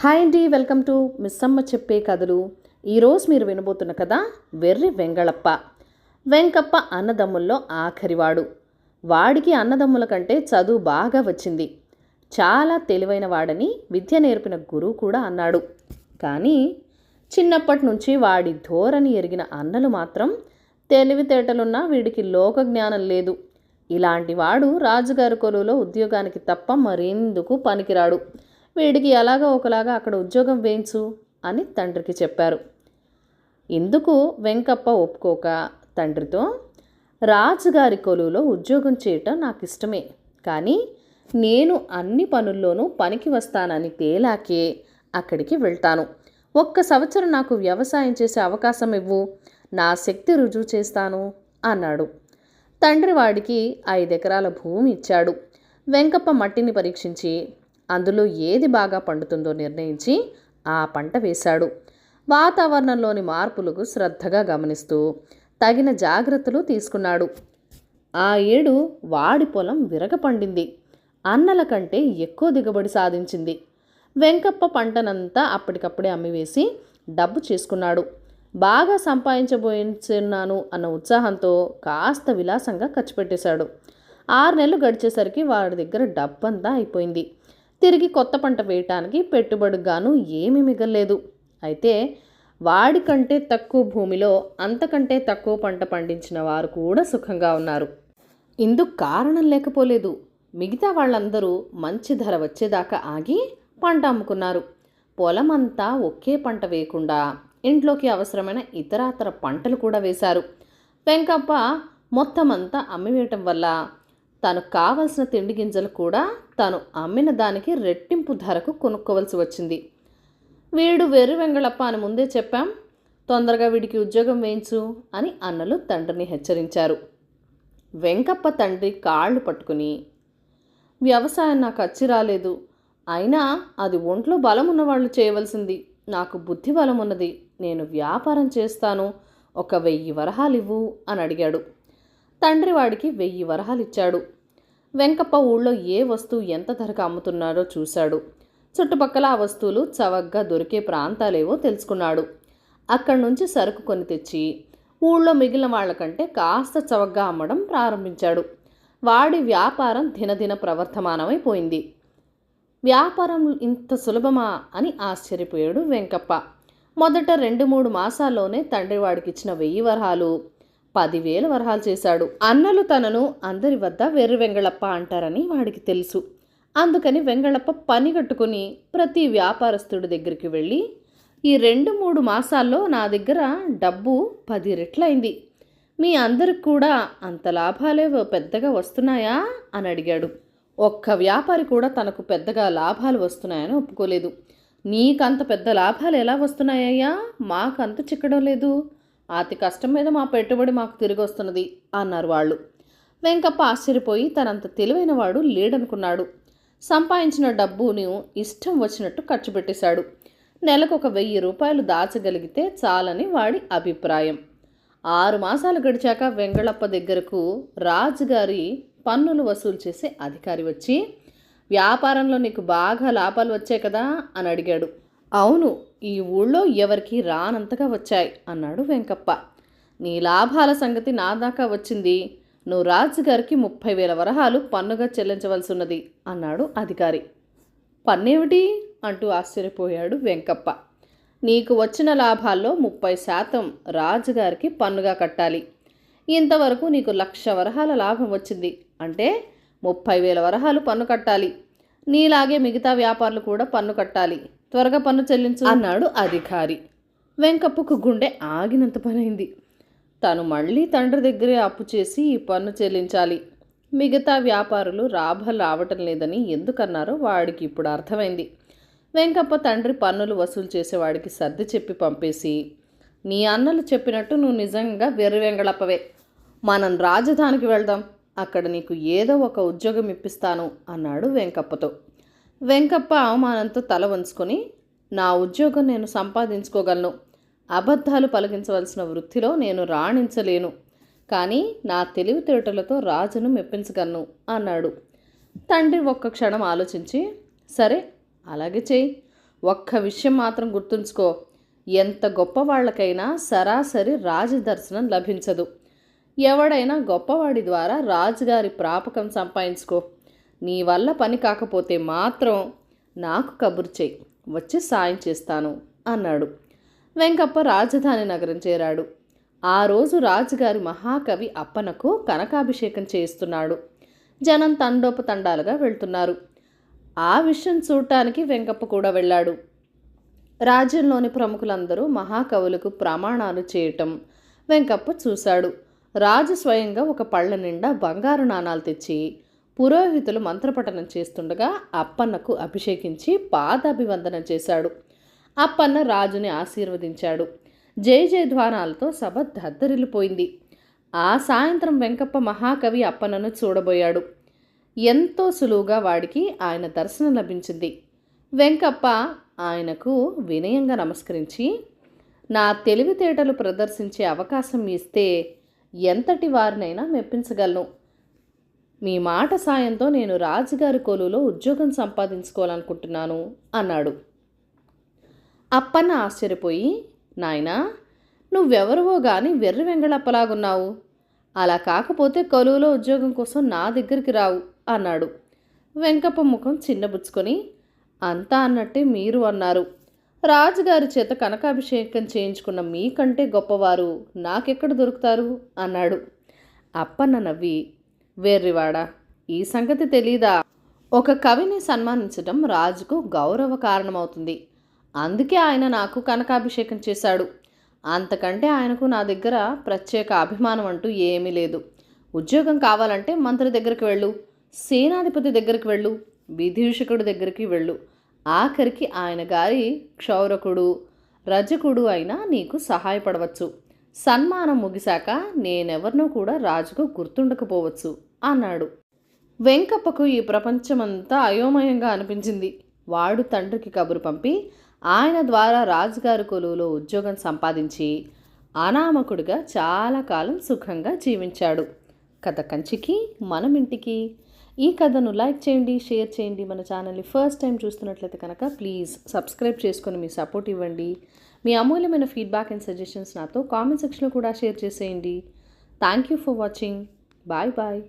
Hi అండి, welcome to Missamma చెప్పే కథలు. ఈరోజు మీరు వినబోతున్న కథ వెర్రి వెంగళప్ప. వెంకప్ప అన్నదమ్ముల్లో ఆఖరివాడు. వాడికి అన్నదమ్ముల కంటే చదువు బాగా వచ్చింది. చాలా తెలివైన వాడని విద్య నేర్పిన గురువు కూడా అన్నాడు. కానీ చిన్నప్పటి నుంచి వాడి ధోరణి ఎరిగిన అన్నలు మాత్రం తెలివితేటలున్నా వీడికి లోకజ్ఞానం లేదు. ఇలాంటి వాడు రాజుగారి కొలువులో ఉద్యోగానికి తప్ప మరెందుకు పనికిరాడు. వీడికి ఎలాగో ఒకలాగా అక్కడ ఉద్యోగం వేయించు అని తండ్రికి చెప్పారు. ఇందుకు వెంకప్ప ఒప్పుకోక తండ్రితో, రాజుగారి కొలువులో ఉద్యోగం చేయటం నాకు ఇష్టమే, కానీ నేను అన్ని పనుల్లోనూ పనికి వస్తానని తేలాకే అక్కడికి వెళ్తాను. 1 సంవత్సరం నాకు వ్యవసాయం చేసే అవకాశం ఇవ్వు, నా శక్తి రుజువు చేస్తాను అన్నాడు. తండ్రి వాడికి 5 ఎకరాల భూమి ఇచ్చాడు. వెంకప్ప మట్టిని పరీక్షించి అందులో ఏది బాగా పండుతుందో నిర్ణయించి ఆ పంట వేశాడు. వాతావరణంలోని మార్పులకు శ్రద్ధగా గమనిస్తూ తగిన జాగ్రత్తలు తీసుకున్నాడు. ఆ ఏడు వాడి పొలం విరగపండింది. అన్నల కంటే ఎక్కువ దిగుబడి సాధించింది. వెంకప్ప పంటనంతా అప్పటికప్పుడే అమ్మివేసి డబ్బు చేసుకున్నాడు. బాగా సంపాదించబోతున్నాను అన్న ఉత్సాహంతో కాస్త విలాసంగా ఖర్చు పెట్టేశాడు. 6 నెలలు గడిచేసరికి వాడి దగ్గర డబ్బంతా అయిపోయింది. తిరిగి కొత్త పంట వేయటానికి పెట్టుబడిగాను ఏమీ మిగల్లేదు. అయితే వాడికంటే తక్కువ భూమిలో అంతకంటే తక్కువ పంట పండించిన వారు కూడా సుఖంగా ఉన్నారు. ఇందుకు కారణం లేకపోలేదు. మిగతా వాళ్ళందరూ మంచి ధర వచ్చేదాకా ఆగి పంట అమ్ముకున్నారు. పొలమంతా ఒకే పంట వేయకుండా ఇంట్లోకి అవసరమైన ఇతరాతర పంటలు కూడా వేశారు. వెంకప్ప మొత్తం అంతా అమ్మివేయటం వల్ల తనకు కావలసిన తిండి గింజలు కూడా తను అమ్మిన దానికి రెట్టింపు ధరకు కొనుక్కోవలసి వచ్చింది. వీడు వెర్రి వెంగళప్ప అని ముందే చెప్పాం, తొందరగా వీడికి ఉద్యోగం వేయించు అని అన్నలు తండ్రిని హెచ్చరించారు. వెంకప్ప తండ్రి కాళ్ళు పట్టుకుని, వ్యవసాయం నాకు అచ్చి రాలేదు, అయినా అది ఒంట్లో బలం ఉన్నవాళ్ళు చేయవలసింది, నాకు బుద్ధి బలం ఉన్నది, నేను వ్యాపారం చేస్తాను, 1000 వరహాలు ఇవ్వు అని అడిగాడు. తండ్రి వాడికి 1000 వరహాలు ఇచ్చాడు. వెంకప్ప ఊళ్ళో ఏ వస్తువు ఎంత ధరకు అమ్ముతున్నారో చూశాడు. చుట్టుపక్కల ఆ వస్తువులు చవకగా దొరికే ప్రాంతాలేవో తెలుసుకున్నాడు. అక్కడి నుంచి సరుకు కొని తెచ్చి ఊళ్ళో మిగిలిన వాళ్ళకంటే కాస్త చవకగా అమ్మడం ప్రారంభించాడు. వాడి వ్యాపారం దినదిన ప్రవర్ధమానమైపోయింది. వ్యాపారం ఇంత సులభమా అని ఆశ్చర్యపోయాడు వెంకప్ప. మొదట 2-3 మాసాల్లోనే తండ్రి వాడికి ఇచ్చిన 1000 వరహాలు 10,000 వరహాలు చేశాడు. అన్నలు తనను అందరి వద్ద వెర్రి వెంగళప్ప అంటారని వాడికి తెలుసు. అందుకని వెంగళప్ప పని కట్టుకుని ప్రతి వ్యాపారస్తుడి దగ్గరికి వెళ్ళి, ఈ 2-3 మాసాల్లో నా దగ్గర డబ్బు 10 రెట్లయింది, మీ అందరికి కూడా అంత లాభాలే పెద్దగా వస్తున్నాయా అని అడిగాడు. ఒక్క వ్యాపారి కూడా తనకు పెద్దగా లాభాలు వస్తున్నాయని ఒప్పుకోలేదు. నీకంత పెద్ద లాభాలు ఎలా వస్తున్నాయ్యా, మాకంత చిక్కడం లేదు, అతి కష్టం మీద మా పెట్టుబడి మాకు తిరిగి వస్తున్నది అన్నారు వాళ్ళు. వెంకప్ప ఆశ్చర్యపోయి తనంత తెలివైన వాడు లేడనుకున్నాడు. సంపాదించిన డబ్బును ఇష్టం వచ్చినట్టు ఖర్చు పెట్టేశాడు. నెలకు 1000 రూపాయలు దాచగలిగితే చాలని వాడి అభిప్రాయం. 6 మాసాలు గడిచాక వెంగళప్ప దగ్గరకు రాజుగారి పన్నులు వసూలు చేసే అధికారి వచ్చి, వ్యాపారంలో నీకు బాగా లాభాలు వచ్చాయి కదా అని అడిగాడు. అవును, ఈ ఊళ్ళో ఎవరికి రానంతగా వచ్చాయి అన్నాడు వెంకప్ప. నీ లాభాల సంగతి నా దాకా వచ్చింది, నువ్వు రాజుగారికి 30,000 వరహాలు పన్నుగా చెల్లించవలసి ఉన్నది అన్నాడు అధికారి. పన్నేమిటి అంటూ ఆశ్చర్యపోయాడు వెంకప్ప. నీకు వచ్చిన లాభాల్లో 30% రాజుగారికి పన్నుగా కట్టాలి. ఇంతవరకు నీకు 1,00,000 వరహాల లాభం వచ్చింది అంటే 30,000 వరహాలు పన్ను కట్టాలి. నీలాగే మిగతా వ్యాపారులు కూడా పన్ను కట్టాలి, త్వరగా పన్ను చెల్లించు అన్నాడు అధికారి. వెంకప్పకు గుండె ఆగినంత పనైంది. తను మళ్ళీ తండ్రి దగ్గరే అప్పు చేసి ఈ పన్ను చెల్లించాలి. మిగతా వ్యాపారులు లాభాలు రావటం లేదని ఎందుకన్నారో వాడికి ఇప్పుడు అర్థమైంది. వెంకప్ప తండ్రి పన్నులు వసూలు చేసేవాడికి సర్ది చెప్పి పంపేసి, నీ అన్నలు చెప్పినట్టు నువ్వు నిజంగా వెర్రి వెంగళప్పవే, మనం రాజధానికి వెళ్దాం, అక్కడ నీకు ఏదో ఒక ఉద్యోగం ఇప్పిస్తాను అన్నాడు వెంకప్పతో. వెంకప్ప అవమానంతో తల వంచుకొని, నా ఉద్యోగం నేను సంపాదించుకోగలను, అబద్ధాలు పలికించవలసిన వృత్తిలో నేను రాణించలేను, కానీ నా తెలివితేటలతో రాజును మెప్పించగలను అన్నాడు. తండ్రి ఒక్క క్షణం ఆలోచించి, సరే అలాగే చెయ్యి, ఒక్క విషయం మాత్రం గుర్తుంచుకో, ఎంత గొప్పవాళ్ళకైనా సరాసరి రాజదర్శనం లభించదు. ఎవడైనా గొప్పవాడి ద్వారా రాజుగారి ప్రాపకం సంపాదించుకో. నీ వల్ల పని కాకపోతే మాత్రం నాకు కబురు చెయ్యి, వచ్చి సాయం చేస్తాను అన్నాడు. వెంకప్ప రాజధాని నగరం చేరాడు. ఆ రోజు రాజుగారి మహాకవి అప్పనకు కనకాభిషేకం చేయిస్తున్నాడు. జనం తండోపతండాలుగా వెళ్తున్నారు. ఆ విషయం చూడటానికి వెంకప్ప కూడా వెళ్ళాడు. రాజ్యంలోని ప్రముఖులందరూ మహాకవులకు ప్రమాణాలు చేయటం వెంకప్ప చూశాడు. రాజు స్వయంగా ఒక పళ్ళ నిండా బంగారు నాణాలు తెచ్చి పురోహితులు మంత్రపఠనం చేస్తుండగా అప్పన్నకు అభిషేకించి పాదాభివందనం చేశాడు. అప్పన్న రాజుని ఆశీర్వదించాడు. జయ జయధ్వానాలతో సభ దద్దరిల్లిపోయింది. ఆ సాయంత్రం వెంకప్ప మహాకవి అప్పన్నను చూడబోయాడు. ఎంతో సులువుగా వాడికి ఆయన దర్శనం లభించింది. వెంకప్ప ఆయనకు వినయంగా నమస్కరించి, నా తెలివితేటలు ప్రదర్శించే అవకాశం ఇస్తే ఎంతటి వారినైనా మెప్పించగలను. మీ మాట సాయంతో నేను రాజుగారి కొలువులో ఉద్యోగం సంపాదించుకోవాలనుకుంటున్నాను అన్నాడు. అప్పన్న ఆశ్చర్యపోయి, నాయనా, నువ్వెవరివో గాని వెర్రి వెంగళప్పలాగున్నావు. అలా కాకపోతే కొలువులో ఉద్యోగం కోసం నా దగ్గరికి రావు అన్నాడు. వెంకప్ప ముఖం చిన్నబుచ్చుకొని, అంతా అన్నట్టే మీరు అన్నారు. రాజుగారి చేత కనకాభిషేకం చేయించుకున్న మీకంటే గొప్పవారు నాకెక్కడ దొరుకుతారు అన్నాడు. అప్పన్న నవ్వి, వెర్రివాడా, ఈ సంగతి తెలీదా? ఒక కవిని సన్మానించడం రాజుకు గౌరవ కారణమవుతుంది. అందుకే ఆయన నాకు కనకాభిషేకం చేశాడు. అంతకంటే ఆయనకు నా దగ్గర ప్రత్యేక అభిమానం అంటూ ఏమీ లేదు. ఉద్యోగం కావాలంటే మంత్రి దగ్గరికి వెళ్ళు, సేనాధిపతి దగ్గరికి వెళ్ళు, విధూషకుడి దగ్గరికి వెళ్ళు, ఆఖరికి ఆయన గారి క్షౌరకుడు రజకుడు అయినా నీకు సహాయపడవచ్చు. సన్మానం ముగిశాక నేనెవరినో కూడా రాజుకు గుర్తుండకపోవచ్చు అన్నాడు. వెంకప్పకు ఈ ప్రపంచమంతా అయోమయంగా అనిపించింది. వాడు తండ్రికి కబురు పంపి ఆయన ద్వారా రాజుగారి కొలువులో ఉద్యోగం సంపాదించి అనామకుడిగా చాలా కాలం సుఖంగా జీవించాడు. కథ కంచికి మనమింటికి. ఈ కథను లైక్ చేయండి, షేర్ చేయండి. మన ఛానల్ని ఫస్ట్ టైం చూస్తున్నట్లయితే కనుక ప్లీజ్ సబ్స్క్రైబ్ చేసుకొని మీ సపోర్ట్ ఇవ్వండి. మీ అమూల్యమైన ఫీడ్బ్యాక్ అండ్ సజెషన్స్ నాతో కామెంట్ సెక్షన్లో కూడా షేర్ చేసేయండి. Thank you for watching. Bye bye.